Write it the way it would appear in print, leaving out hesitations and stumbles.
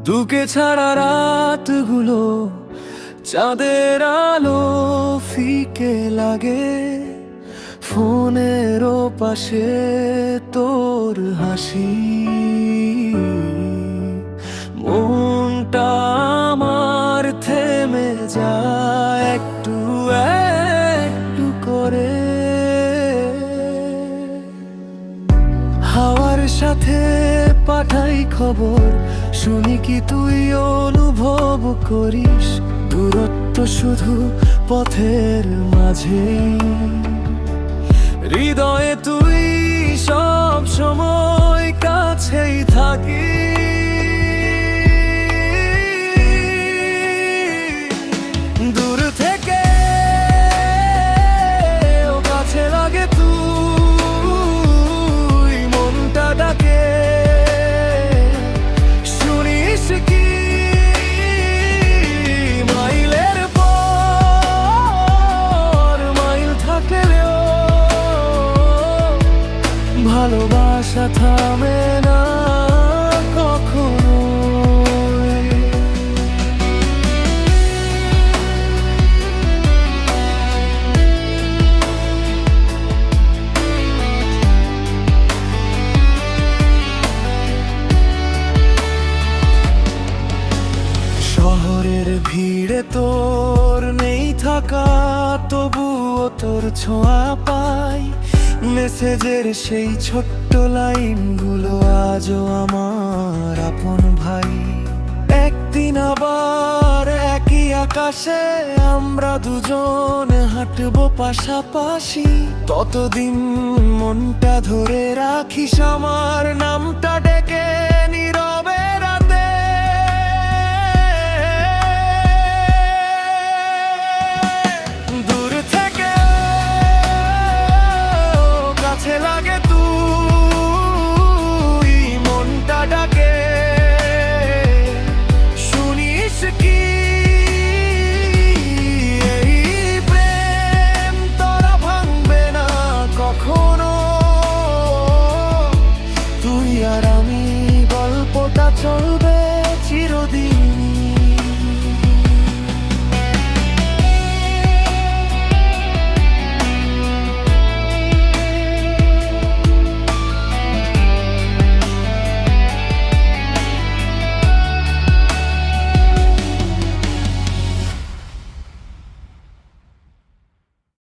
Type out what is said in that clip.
তোকে ছাড়া রাতগুলো চাঁদের আলো ফিকে লাগে, ফোনের পাশে তোর হাসি। মনটা আমার থেমে যায় একটু একটু করে। হাওয়ার সাথে পাঠাই খবর, শুনি কি তুই অনুভব করিস? দূরত্ব শুধু পথের মাঝেই, হৃদয়ে তুই সব সময় কাছেই থাকিস। দূর থেকে ও কাছে লাগে তুই, মনটা ডাকে শুনিস কি? মাইলের পর মাইল থাকলেও ভালোবাসা থামে না কখনো। শহরের ভিড়ে তোর নেই থাকা, তবুও তোর ছোঁয়া পাই। মেসেজের সেই ছোট্ট লাইনগুলো আজও আমার আপন ভাই। একদিন আবার একই আকাশে আমরা দুজন হাঁটবো পাশাপাশি। ততদিন মনটা ধরে রাখিস, আমার নামটা ডেকে নীরবে রাতে। দূর থেকে কাছে লাগে তুই, মনটা ডাকে শুনিস কি?